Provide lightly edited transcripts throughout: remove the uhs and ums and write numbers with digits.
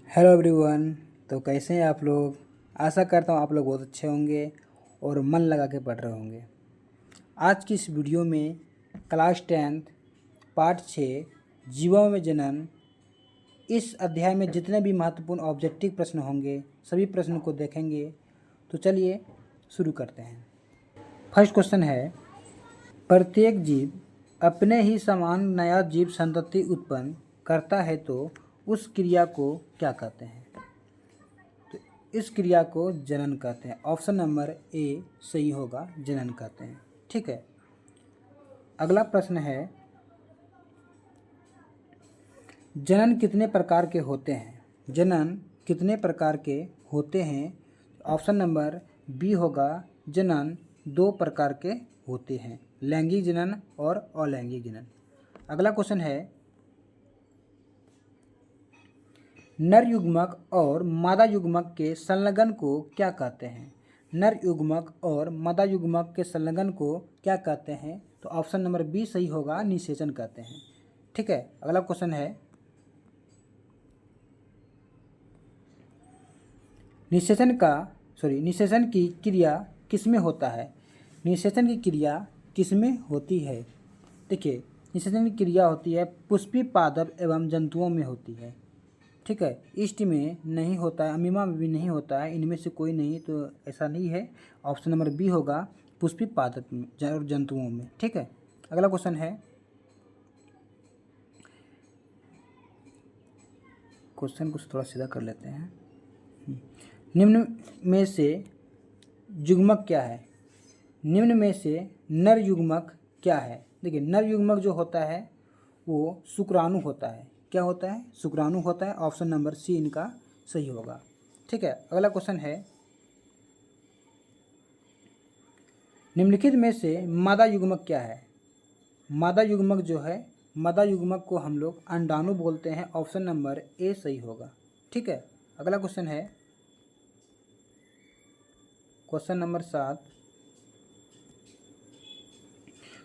Hello everyone. तो कैसे हैं आप लोग। आशा करता हूँ आप लोग बहुत अच्छे होंगे और मन लगा के पढ़ रहे होंगे। आज की इस वीडियो में क्लास 10 पार्ट 6 जीवों में जनन, इस अध्याय में जितने भी महत्वपूर्ण ऑब्जेक्टिव प्रश्न होंगे सभी प्रश्नों को देखेंगे। तो चलिए शुरू करते हैं। फर्स्ट क्वेश्चन है, प्रत्येक जीव अपने ही समान नया जीव संतति उत्पन्न करता है तो उस क्रिया को क्या कहते हैं। तो इस क्रिया को जनन कहते हैं। ऑप्शन नंबर ए सही होगा, जनन कहते हैं। ठीक है, अगला प्रश्न है, जनन कितने प्रकार के होते हैं। जनन कितने प्रकार के होते हैं। ऑप्शन नंबर बी होगा, जनन 2 प्रकार के होते हैं, लैंगिक जनन और अलैंगिक जनन। अगला क्वेश्चन है, नर युग्मक और मादा युग्मक के संलग्न को क्या कहते हैं। नर युग्मक और मादा युग्मक के संलग्न को क्या कहते हैं। तो ऑप्शन नंबर बी सही होगा, निषेचन कहते हैं। ठीक है, अगला क्वेश्चन है, निषेचन की क्रिया किसमें होता है। निषेचन की क्रिया किसमें होती है। देखिए, निषेचन की क्रिया होती है पुष्पी पादप एवं जंतुओं में होती है। ठीक है, ईस्ट में नहीं होता है, अमीमा में भी नहीं होता है, इनमें से कोई नहीं, तो ऐसा नहीं है। ऑप्शन नंबर बी होगा, पुष्पी पादप में और जंतुओं में। ठीक है, अगला क्वेश्चन है, क्वेश्चन को थोड़ा सीधा कर लेते हैं। निम्न में से युग्मक क्या है। निम्न में से नर युग्मक क्या है। देखिए, नर युग्मक जो होता है वो शुक्राणु होता है। क्या होता है, शुक्राणु होता है। ऑप्शन नंबर सी इनका सही होगा। ठीक है, अगला क्वेश्चन है, निम्नलिखित में से मादा युग्मक क्या है। मादा युग्मक जो है, मादा युग्मक को हम लोग अंडाणु बोलते हैं। ऑप्शन नंबर ए सही होगा। ठीक है, अगला क्वेश्चन है, क्वेश्चन नंबर 7,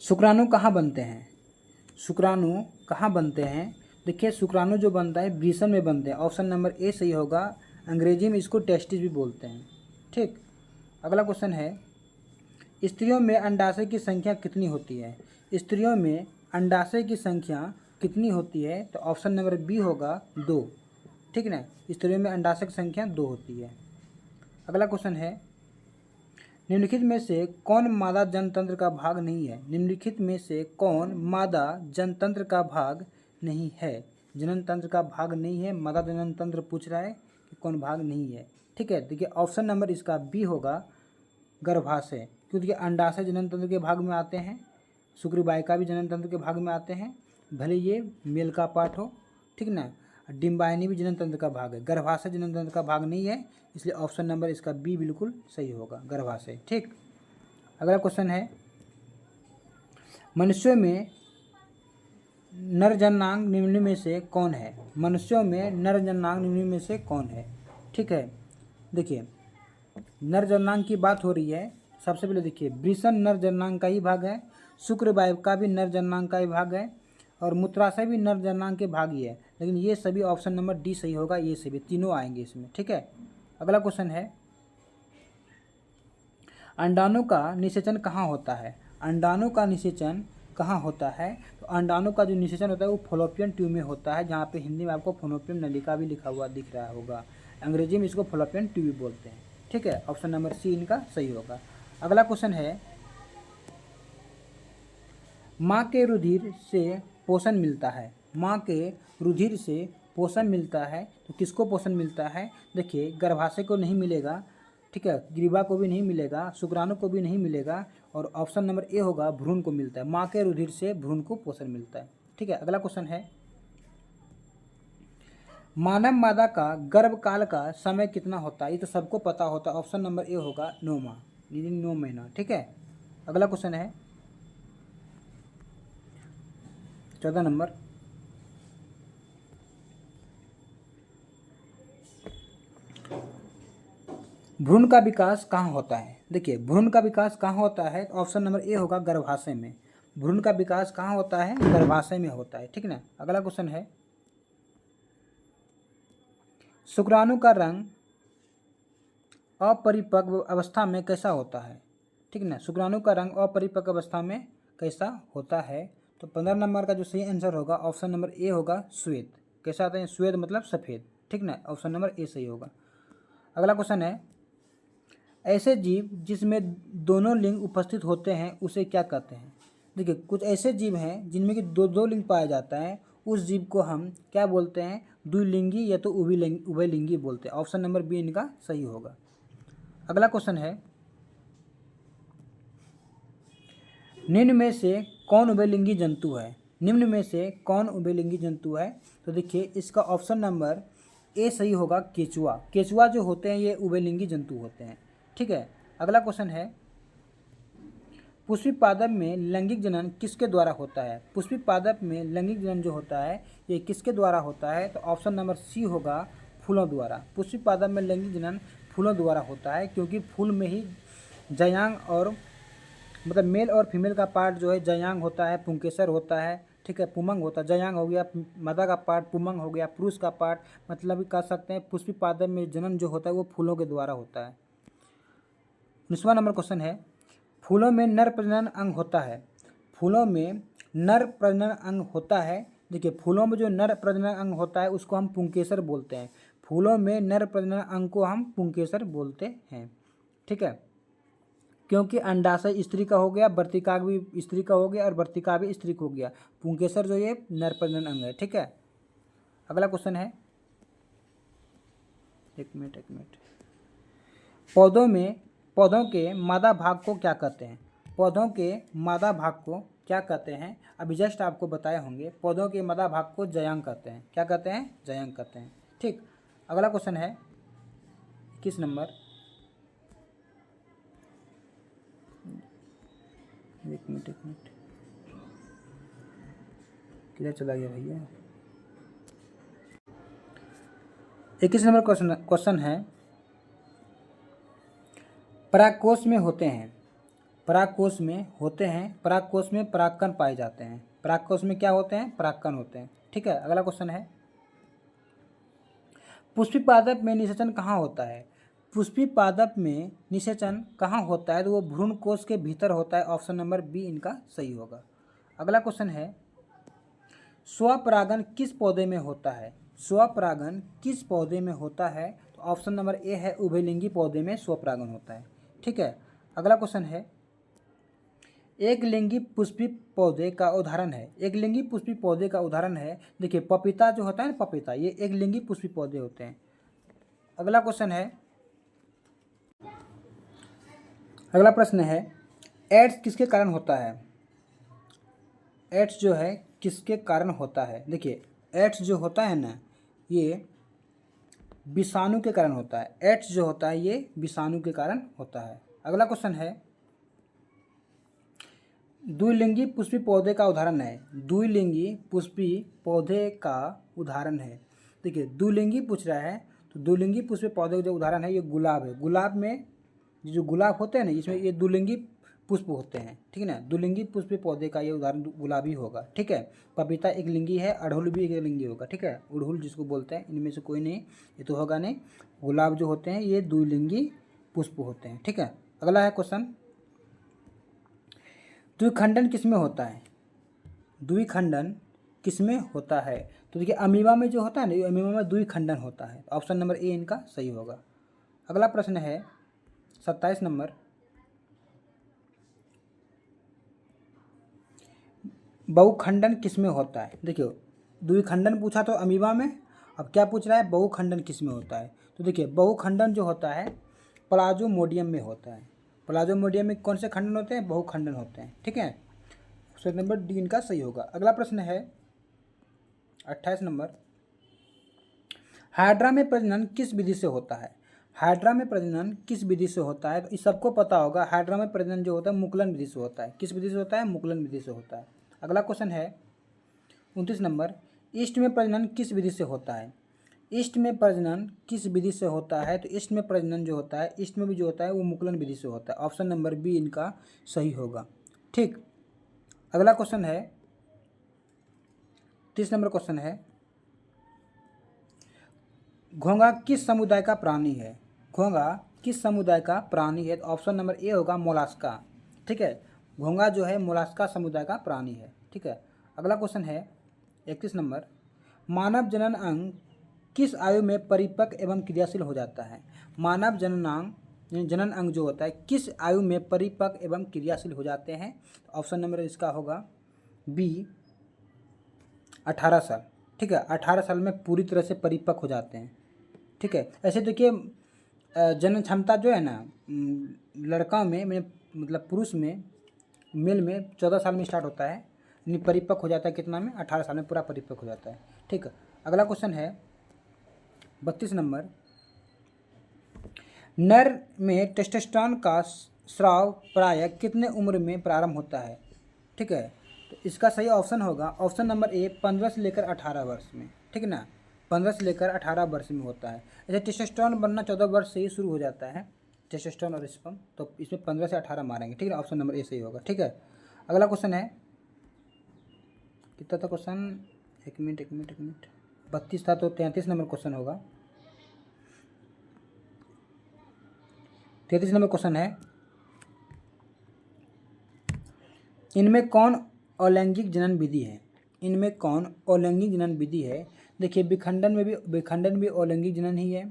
शुक्राणु कहाँ बनते हैं। शुक्राणु कहाँ बनते हैं। देखिए, शुक्राणु जो बनता है वृषण में बनते हैं। ऑप्शन नंबर ए सही होगा। अंग्रेजी में इसको टेस्टिस भी बोलते हैं। ठीक, अगला क्वेश्चन है, स्त्रियों में अंडाशय की संख्या कितनी होती है। स्त्रियों में अंडाशय की संख्या कितनी होती है। तो ऑप्शन नंबर बी होगा, 2। ठीक है ना, स्त्रियों में अंडाशय की संख्या 2 होती है। अगला क्वेश्चन है, निम्नलिखित में से कौन मादा जनतंत्र का भाग नहीं है। निम्नलिखित में से कौन मादा जनतंत्र का भाग नहीं है। जनन तंत्र का भाग नहीं है, मादा जनन तंत्र पूछ रहा है कि कौन भाग नहीं है। ठीक है, देखिए ऑप्शन नंबर इसका बी होगा, गर्भाशय, क्योंकि अंडाशय जनन तंत्र के भाग में आते हैं, शुक्रवाहिका भी जनन तंत्र के भाग में आते हैं, भले ये मेल का पार्ट हो। ठीक ना, डिम्बाइनी भी जनन तंत्र का भाग है, गर्भाशय जनन तंत्र का भाग नहीं है, इसलिए ऑप्शन नंबर इसका बी बिल्कुल सही होगा, गर्भाशय। ठीक, अगला क्वेश्चन है, मनुष्यों में नर जननांग निम्न में से कौन है। मनुष्यों में नर जननांग निम्न में से कौन है। ठीक है, देखिए नर जननांग की बात हो रही है। सबसे पहले देखिए, वृषण नर जननांग का ही भाग है, शुक्रवाहिका भी नर जननांग का ही भाग है, और मूत्राशय भी नर जननांग के भाग ही है। लेकिन ये सभी ऑप्शन नंबर डी सही होगा, ये सभी तीनों आएंगे इसमें। ठीक है, अगला क्वेश्चन है, अंडाणु का निषेचन कहाँ होता है। अंडाणु का निषेचन कहाँ होता है। तो अंडाणु का जो निषेचन होता है वो फॉलोपियन ट्यूब में होता है, जहाँ पे हिंदी में आपको फॉलोपियन नलिका भी लिखा हुआ दिख रहा होगा। अंग्रेजी में इसको फॉलोपियन ट्यूब बोलते हैं। ठीक है, ऑप्शन नंबर सी इनका सही होगा। अगला क्वेश्चन है, माँ के रुधिर से पोषण मिलता है। माँ के रुधिर से पोषण मिलता है, तो किसको पोषण मिलता है। देखिए, गर्भाशय को नहीं मिलेगा, ठीक है, ग्रीवा को भी नहीं मिलेगा, शुक्राणु को भी नहीं मिलेगा, और ऑप्शन नंबर ए होगा, भ्रूण को मिलता है। माँ के रुधिर से भ्रूण को पोषण मिलता है। ठीक है, अगला क्वेश्चन है, मानव मादा का गर्भकाल का समय कितना होता है। ये तो सबको पता होता है, ऑप्शन नंबर ए होगा, 9 माह, 9 महीना। ठीक है, अगला क्वेश्चन है 14 नंबर, भ्रूण का विकास कहाँ होता है। देखिए, भ्रूण का विकास कहाँ होता है। ऑप्शन नंबर ए होगा, गर्भाशय में। भ्रूण का विकास कहाँ होता है, गर्भाशय में होता है। ठीक ना, अगला क्वेश्चन है, शुक्राणु का रंग अपरिपक्व अवस्था में कैसा होता है? ठीक है ना, शुक्राणु का रंग अपरिपक्व अवस्था में कैसा होता है? तो 15 नंबर का जो सही आंसर होगा ऑप्शन नंबर ए होगा श्वेत। कैसा आता है? श्वेत मतलब सफ़ेद। ठीक ना, ऑप्शन नंबर ए सही होगा। अगला क्वेश्चन है, ऐसे जीव जिसमें दोनों लिंग उपस्थित होते हैं उसे क्या कहते हैं? देखिए, कुछ ऐसे जीव हैं जिनमें कि दो लिंग पाया जाता है, उस जीव को हम क्या बोलते हैं? द्विलिंगी या तो उभयलिंगी बोलते हैं। ऑप्शन नंबर बी इनका सही होगा। अगला क्वेश्चन है, निम्न में से कौन उभयलिंगी जंतु है? निम्न में से कौन उभयलिंगी जंतु है? तो देखिए, इसका ऑप्शन नंबर ए सही होगा, केचुआ। केचुआ जो होते हैं ये उभयलिंगी जंतु होते हैं। ठीक है। अगला क्वेश्चन है, पुष्पी पादप में लैंगिक जनन किसके द्वारा होता है? पुष्पी पादप में लैंगिक जनन जो होता है ये किसके द्वारा होता है? तो ऑप्शन नंबर सी होगा, फूलों द्वारा। पुष्पी पादप में लैंगिक जनन फूलों द्वारा होता है, क्योंकि फूल में ही जयांग और मतलब मेल और फीमेल का पार्ट जो है जयांग होता है, पुंकेसर होता है। ठीक है, पुमंग होता है। जयांग हो गया मादा का पार्ट, पुमंग हो गया पुरुष का पार्ट। मतलब कह सकते हैं पुष्पी पादप में जनन जो होता है वो फूलों के द्वारा होता है। 19वां नंबर क्वेश्चन है, फूलों में नर प्रजनन अंग होता है। फूलों में नर प्रजनन अंग होता है। देखिए, फूलों में जो नर प्रजनन अंग होता है उसको हम पुंकेसर बोलते हैं। फूलों में नर प्रजनन अंग को हम पुंकेसर बोलते हैं। ठीक है, क्योंकि अंडाशय स्त्री का हो गया, वर्तिकाग भी स्त्री का हो गया और वर्तिका भी स्त्री का हो गया। पुंकेसर जो ये नर प्रजनन अंग है। ठीक है। अगला क्वेश्चन है, एक मिनट, पौधों के मादा भाग को क्या कहते हैं? पौधों के मादा भाग को क्या कहते हैं? अभी जस्ट आपको बताए होंगे, पौधों के मादा भाग को जयांग कहते हैं। क्या कहते हैं? जयांग कहते हैं। ठीक। अगला क्वेश्चन है 21 नंबर, एक मिनट किधर चला गया भैया? 21 नंबर क्वेश्चन है, परागकोश में होते हैं। परागकोश में होते हैं, परागकोश में परागकण पाए जाते हैं। परागकोश में क्या होते हैं? परागकण होते हैं। ठीक है। अगला क्वेश्चन है, पुष्पी पादप में निषेचन कहाँ होता है? पुष्पी पादप में निषेचन कहाँ होता है? तो वो भ्रूण कोश के भीतर होता है। ऑप्शन नंबर बी इनका सही होगा। अगला क्वेश्चन है, स्वपरागन किस पौधे में होता है? स्वपरागन किस पौधे में होता है? तो ऑप्शन नंबर ए है, उभयलिंगी पौधे में स्वपरागन होता है। ठीक है। अगला क्वेश्चन है, एक लिंगी पुष्पी पौधे का उदाहरण है। एक लिंगी पुष्पी पौधे का उदाहरण है, देखिए पपीता जो होता है ना, पपीता, ये एक लिंगी पुष्पी पौधे होते हैं। अगला क्वेश्चन है, अगला प्रश्न है, एड्स किसके कारण होता है? एड्स जो है किसके कारण होता है? देखिए, एड्स जो होता है ना ये विषाणु के कारण होता है। एड्स जो होता है ये विषाणु के कारण होता है। अगला क्वेश्चन है, द्विलिंगी पुष्पी पौधे का उदाहरण है। द्विलिंगी पुष्पी पौधे का उदाहरण है। देखिए, द्विलिंगी पूछ रहा है तो द्विलिंगी पुष्पी पौधे का जो उदाहरण है ये गुलाब है। गुलाब में जो गुलाब होते हैं ना इसमें ये द्विलिंगी पुष्प होते हैं। ठीक है ना, द्विलिंगी पुष्पी पौधे का ये उदाहरण गुलाबी होगा। ठीक है। पपीता एक लिंगी है, अड़हुल भी एक लिंगी होगा। ठीक है, अड़हुल जिसको बोलते हैं, इनमें से कोई नहीं, ये तो होगा नहीं। गुलाब जो होते हैं ये द्विलिंगी पुष्प होते हैं। ठीक है। अगला है क्वेश्चन, द्विखंडन किसमें होता है? द्विखंडन किसमें होता है? तो देखिए, अमीबा में जो होता है ना, अमीबा में द्विखंडन होता है। ऑप्शन नंबर ए इनका सही होगा। अगला प्रश्न है 27 नंबर, बहुखंडन किसमें होता है? देखिए, द्विखंडन पूछा तो अमीबा में, अब क्या पूछ रहा है? बहुखंडन किसमें होता है? तो देखिए, बहुखंडन जो होता है प्लाज्मोडियम में होता है। प्लाज्मोडियम में कौन से खंडन होते हैं? बहुखंडन होते हैं। ठीक है, ऑप्शन नंबर डी इनका सही होगा। अगला प्रश्न है 28 नंबर, हाइड्रा में प्रजनन किस विधि से होता है? हाइड्रा में प्रजनन किस विधि से होता है? तो इस सबको पता होगा, हाइड्रा में प्रजनन जो होता है मुकुलन विधि से होता है। किस विधि से होता है? मुकुलन विधि से होता है। अगला क्वेश्चन है 29 नंबर, ईस्ट में प्रजनन किस विधि से होता है? ईस्ट में प्रजनन किस विधि से होता है? तो ईस्ट में प्रजनन जो होता है, ईस्ट में भी जो होता है वो मुकुलन विधि से होता है। ऑप्शन नंबर बी इनका सही होगा। ठीक। अगला क्वेश्चन है 30 नंबर क्वेश्चन है, घोंघा किस समुदाय का प्राणी है? घोंघा किस समुदाय का प्राणी है? तो ऑप्शन नंबर ए होगा मोलास्का। ठीक है, घोंघा जो है मोलास्का समुदाय का प्राणी है। ठीक है, अगला क्वेश्चन है 31 नंबर, मानव जनन अंग किस आयु में परिपक्व एवं क्रियाशील हो जाता है? मानव जनन अंग जो होता है किस आयु में परिपक्व एवं क्रियाशील हो जाते हैं? ऑप्शन नंबर इसका होगा बी 18 साल। ठीक है, 18 साल में पूरी तरह से परिपक्व हो जाते हैं। ठीक है, ऐसे देखिए जनन क्षमता जो है ना लड़का में मतलब पुरुष में, मेल में 14 साल में स्टार्ट होता है, यानी परिपक्व हो जाता है कितना में? 18 साल में पूरा परिपक्व हो जाता है। ठीक है, अगला क्वेश्चन है 32 नंबर, नर में टेस्टोस्टेरोन का स्राव प्रायः कितने उम्र में प्रारंभ होता है? ठीक है, तो इसका सही ऑप्शन होगा ऑप्शन नंबर ए 15 से लेकर 18 वर्ष में। ठीक है ना, 15 से लेकर 18 वर्ष में होता है। ऐसे टेस्टोस्टेरोन बनना 14 वर्ष से ही शुरू हो जाता है, टेस्टोस्टेरोन और स्पर्म, तो इसमें 15 से 18 मारेंगे। ठीक है, ऑप्शन नंबर ए सही होगा। ठीक है, अगला क्वेश्चन है, कितना था क्वेश्चन? एक मिनट 32 था, तो 33 नंबर क्वेश्चन होगा। 33 नंबर क्वेश्चन है, इनमें कौन अलैंगिक जनन विधि है? इनमें कौन अलैंगिक जनन विधि है? देखिए विखंडन भी अलैंगिक जनन ही है,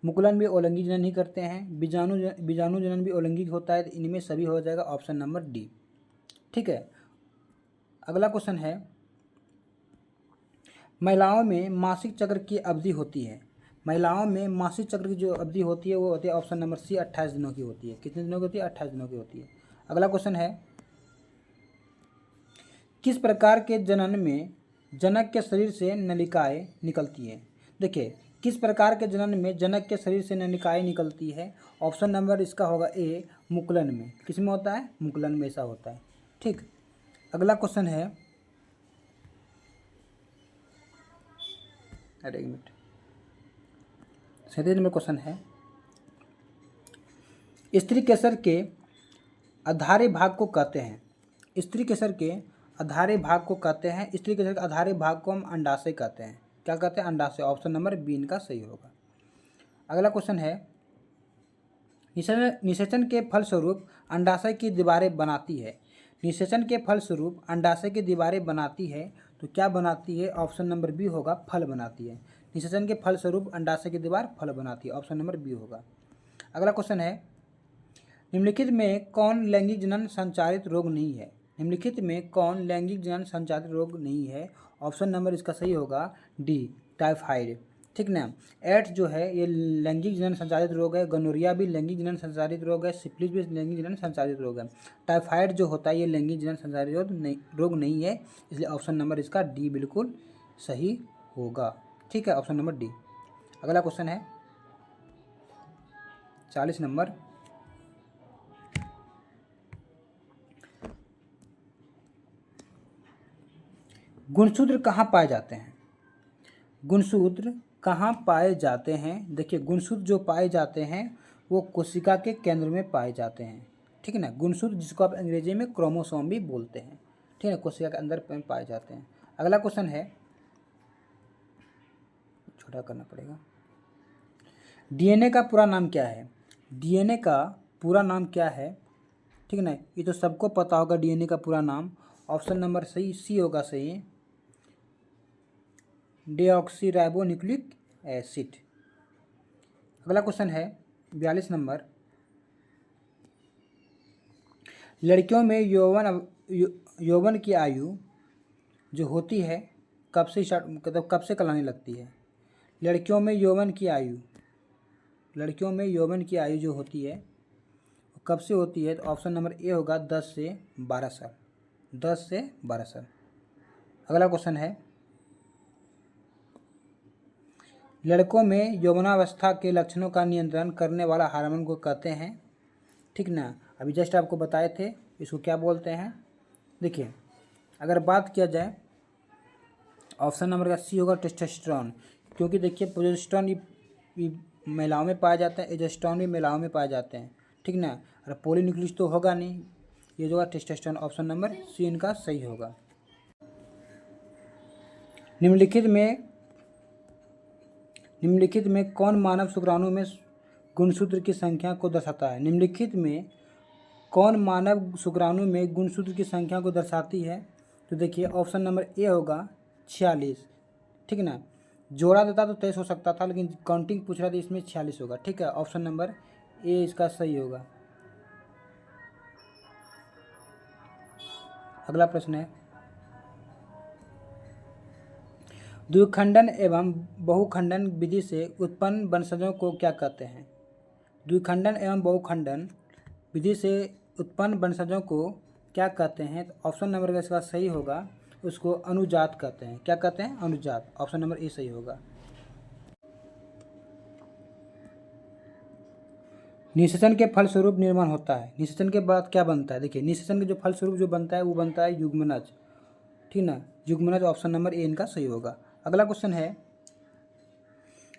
मुकुलन भी अलैंगिक जनन ही करते हैं, बीजाणु जनन भी अलैंगिक होता है। तो इनमें सभी हो जाएगा ऑप्शन नंबर डी। ठीक है, अगला क्वेश्चन है, महिलाओं में मासिक चक्र की अवधि होती है, महिलाओं में मासिक चक्र की जो अवधि होती है वो होती है ऑप्शन नंबर सी 28 दिनों की होती है। कितने दिनों की होती है? 28 दिनों की होती है। अगला क्वेश्चन है, किस प्रकार के जनन में जनक के शरीर से नलिकाएं निकलती है? देखिए किस प्रकार के जनन में जनक के शरीर से नलिकाएं निकलती है? ऑप्शन नंबर इसका होगा ए मुकुलन में। किस में होता है? मुकुलन में ऐसा होता है। ठीक, अगला क्वेश्चन है, अरे एक मिनट, 37 नंबर क्वेश्चन है, स्त्री केसर के आधारी भाग को कहते हैं, स्त्री केसर के आधारी भाग को कहते हैं, स्त्री केसर के आधारी भाग को हम अंडाशय कहते हैं। क्या कहते हैं? अंडाशय। ऑप्शन नंबर बी इनका सही होगा। अगला क्वेश्चन है, निषेचन के फलस्वरूप अंडाशय की दीवारें बनाती है, निषेचन के फलस्वरूप अंडाशय की दीवारें बनाती है, तो क्या बनाती है? ऑप्शन नंबर बी होगा, फल बनाती है। निषेचन के फलस्वरूप अंडाशय की दीवार फल बनाती है, ऑप्शन नंबर बी होगा। अगला क्वेश्चन है, निम्नलिखित में कौन लैंगिक जनन संचारित रोग नहीं है? निम्नलिखित में कौन लैंगिक जनन संचारित रोग नहीं है? ऑप्शन नंबर इसका सही होगा डी टाइफाइड। ठीक ना, एड्स जो है ये लैंगिक जनन संचारित रोग है, गनोरिया भी लैंगिक जनन संचारित रोग है, सिफिलिस भी लैंगिक जनन संचारित रोग है। टाइफाइड जो होता है ये लैंगिक जनन संचारित रोग नहीं है, इसलिए ऑप्शन नंबर इसका डी बिल्कुल सही होगा। ठीक है, ऑप्शन नंबर डी। अगला क्वेश्चन है 40 नंबर, गुणसूत्र कहाँ पाए जाते हैं? गुणसूत्र कहाँ पाए जाते हैं? देखिए गुणसूत्र जो पाए जाते हैं वो कोशिका के केंद्र में पाए जाते हैं। ठीक है ना, गुणसूत्र जिसको आप अंग्रेजी में क्रोमोसोम भी बोलते हैं। ठीक है, कोशिका के अंदर पाए जाते हैं। अगला क्वेश्चन है, छोटा करना पड़ेगा, डीएनए का पूरा नाम क्या है? डीएनए का पूरा नाम क्या है? ठीक है ना, ये तो सबको पता होगा डीएनए का पूरा नाम। ऑप्शन नंबर सही सी होगा सही, डीऑक्सीराइबोन्यूक्लिक एसिड। अगला क्वेश्चन है 42 नंबर, लड़कियों में यौवन की आयु जो होती है कब से स्टार्ट, मतलब कब से कहलाने लगती है? लड़कियों में यौवन की आयु, लड़कियों में यौवन की आयु जो होती है कब से होती है? तो ऑप्शन नंबर ए होगा 10 से 12 साल, 10 से 12 साल। अगला क्वेश्चन है, लड़कों में यौवनावस्था के लक्षणों का नियंत्रण करने वाला हार्मोन को कहते हैं। ठीक ना, अभी जस्ट आपको बताए थे इसको क्या बोलते हैं। देखिए अगर बात किया जाए ऑप्शन नंबर का सी होगा टेस्टोस्टेरोन, क्योंकि देखिए प्रोजेस्टेरोन ये महिलाओं में पाया जाता है, एजेस्ट्रोन भी महिलाओं में पाए जाते हैं। ठीक ना, और पॉलीन्यूक्लियस तो होगा नहीं, ये जो होगा टेस्टोस्टेरोन, ऑप्शन नंबर सी इनका सही होगा। निम्नलिखित में निम्नलिखित में कौन मानव शुक्राणु में गुणसूत्र की संख्या को दर्शाता है? निम्नलिखित में कौन मानव शुक्राणु में गुणसूत्र की संख्या को दर्शाती है? तो देखिए ऑप्शन नंबर ए होगा 46, ठीक है ना। जोड़ा देता तो 23 हो सकता था, लेकिन काउंटिंग पूछ रहा था, इसमें 46 होगा, ठीक है। ऑप्शन नंबर ए इसका सही होगा। अगला प्रश्न है, द्विखंडन एवं बहुखंडन विधि से उत्पन्न वंशजों को क्या कहते हैं? द्विखंडन एवं बहुखंडन विधि से उत्पन्न वंशजों को क्या कहते हैं? तो ऑप्शन नंबर का इसका सही होगा, उसको अनुजात कहते हैं। क्या कहते हैं? अनुजात। ऑप्शन नंबर ए सही होगा। निषेचन के फलस्वरूप निर्माण होता है। निषेचन के बाद क्या बनता है? देखिए निषेचन के जो फलस्वरूप जो बनता है वो बनता है युग्मनज, ठीक ना। युग्मनज ऑप्शन नंबर ए इनका सही होगा। अगला क्वेश्चन है,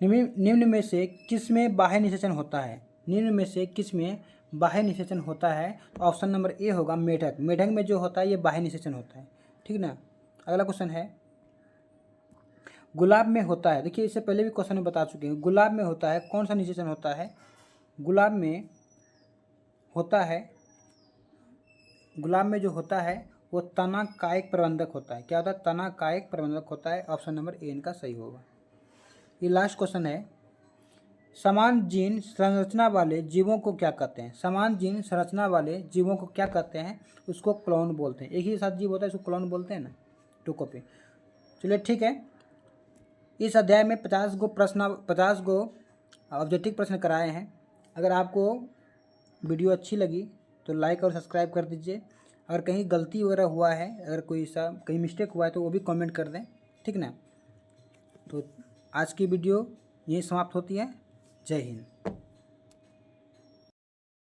निम्न में से किस में बाह्य निषेचन होता है? निम्न में से किस में बाह्य निषेचन होता है? तो ऑप्शन नंबर ए होगा मेढक। मेढक में जो होता है ये बाह्य निषेचन होता है, ठीक ना। अगला क्वेश्चन है, गुलाब में होता है। देखिए इससे पहले भी क्वेश्चन में बता चुके हैं, गुलाब में होता है कौन सा निषेचन होता है? गुलाब में होता है, गुलाब में जो होता है वो तना कायिक प्रबंधक होता है। क्या होता है? तना कायिक प्रबंधक होता है। ऑप्शन नंबर ए इनका सही होगा। ये लास्ट क्वेश्चन है, समान जीन संरचना वाले जीवों को क्या कहते हैं? समान जीन संरचना वाले जीवों को क्या कहते हैं? उसको क्लोन बोलते हैं। एक ही साथ जीव होता है उसको क्लोन बोलते हैं ना, टू कॉपी। चलिए ठीक है, इस अध्याय में 50 गो ऑब्जेक्टिव प्रश्न कराए हैं। अगर आपको वीडियो अच्छी लगी तो लाइक और सब्सक्राइब कर दीजिए। अगर कहीं गलती वगैरह हुआ है, अगर कोई सा कहीं मिस्टेक हुआ है तो वो भी कमेंट कर दें, ठीक ना। तो आज की वीडियो यही समाप्त होती है। जय हिंद।